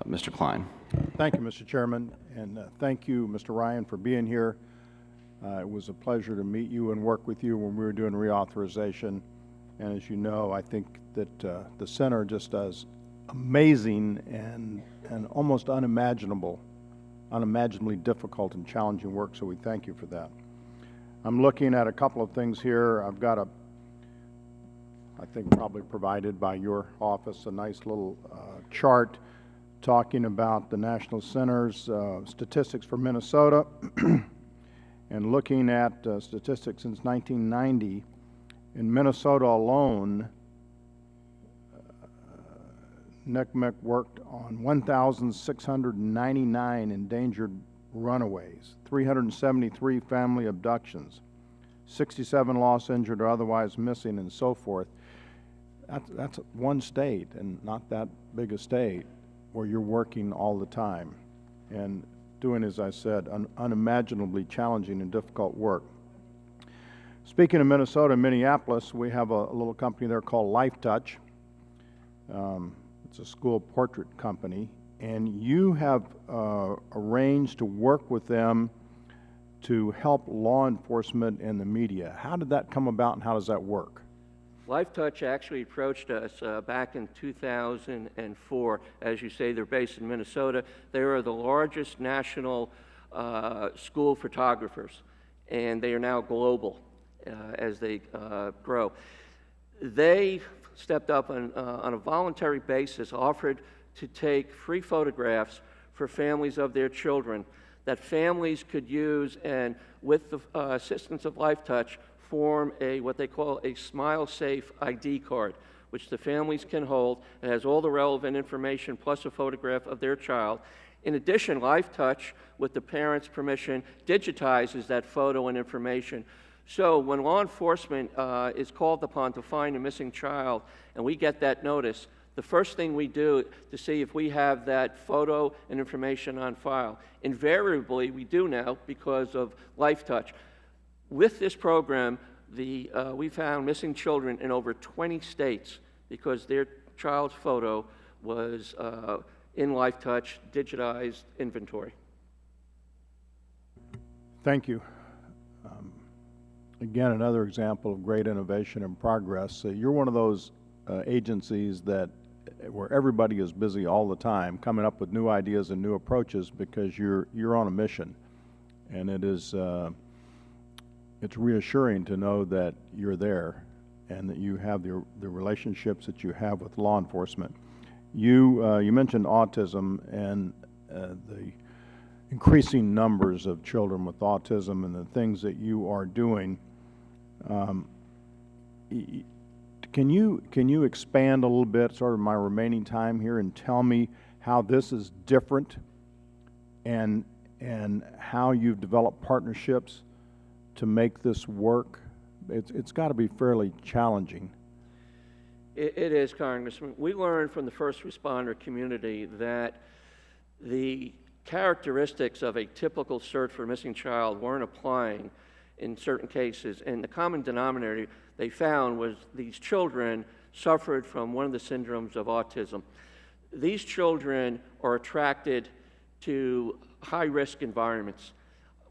Mr. Kline. Thank you, Mr. Chairman, and thank you, Mr. Ryan, for being here. It was a pleasure to meet you and work with you when we were doing reauthorization. And as you know, I think that the center just does amazing and almost unimaginably difficult and challenging work, so we thank you for that. I'm looking at a couple of things here. I've got I think probably provided by your office, a nice little chart talking about the National Center's statistics for Minnesota and looking at statistics since 1990. In Minnesota alone, NCMEC worked on 1,699 endangered runaways, 373 family abductions, 67 lost, injured, or otherwise missing, and so forth. That's one state, and not that big a state, where you're working all the time and doing, as I said, unimaginably challenging and difficult work. Speaking of Minnesota and Minneapolis, we have a little company there called LifeTouch. It's a school portrait company, and you have arranged to work with them to help law enforcement and the media. How did that come about, and how does that work? LifeTouch actually approached us back in 2004. As you say, they're based in Minnesota. They are the largest national school photographers, and they are now global as they grow. They stepped up on a voluntary basis, offered to take free photographs for families of their children that families could use, and with the assistance of LifeTouch, form what they call a Smile Safe ID card, which the families can hold. It has all the relevant information plus a photograph of their child. In addition, LifeTouch, with the parents' permission, digitizes that photo and information. So when law enforcement is called upon to find a missing child, and we get that notice, the first thing we do to see if we have that photo and information on file. Invariably, we do now because of LifeTouch. With this program, we found missing children in over 20 states because their child's photo was in LifeTouch digitized inventory. Thank you. Again, another example of great innovation and progress. You're one of those agencies where everybody is busy all the time coming up with new ideas and new approaches because you're on a mission, and it's reassuring to know that you're there and that you have the relationships that you have with law enforcement. You mentioned autism and the increasing numbers of children with autism and the things that you are doing. Can you expand a little bit, sort of my remaining time here, and tell me how this is different and how you've developed partnerships to make this work? It's got to be fairly challenging. It is, Congressman. We learned from the first responder community that the characteristics of a typical search for a missing child weren't applying in certain cases, and the common denominator they found was these children suffered from one of the syndromes of autism. These children are attracted to high-risk environments.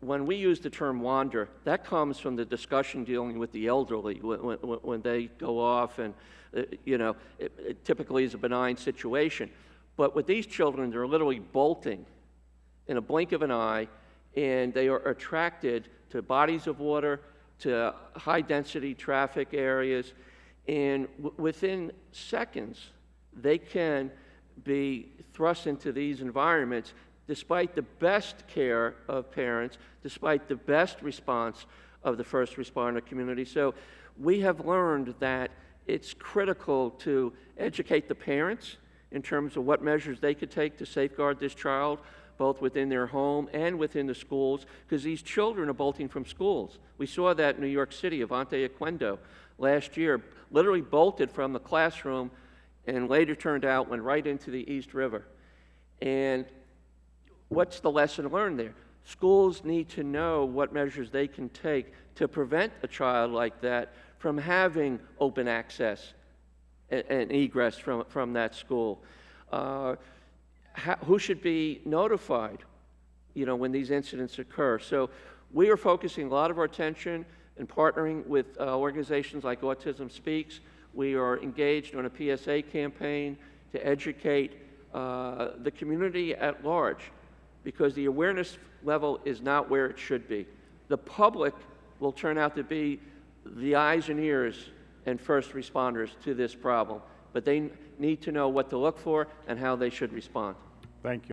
When we use the term wander, that comes from the discussion dealing with the elderly when they go off, and it typically is a benign situation. But with these children, they're literally bolting in a blink of an eye, and they are attracted to bodies of water, to high-density traffic areas, and within seconds, they can be thrust into these environments despite the best care of parents, despite the best response of the first responder community. So we have learned that it's critical to educate the parents in terms of what measures they could take to safeguard this child, both within their home and within the schools, because these children are bolting from schools. We saw that in New York City. Avante Aquendo last year literally bolted from the classroom and later turned out went right into the East River. And what's the lesson learned there? Schools need to know what measures they can take to prevent a child like that from having open access and egress from that school. who should be notified, when these incidents occur. So we are focusing a lot of our attention and partnering with organizations like Autism Speaks. We are engaged on a PSA campaign to educate the community at large, because the awareness level is not where it should be. The public will turn out to be the eyes and ears and first responders to this problem, but they need to know what to look for and how they should respond. Thank you.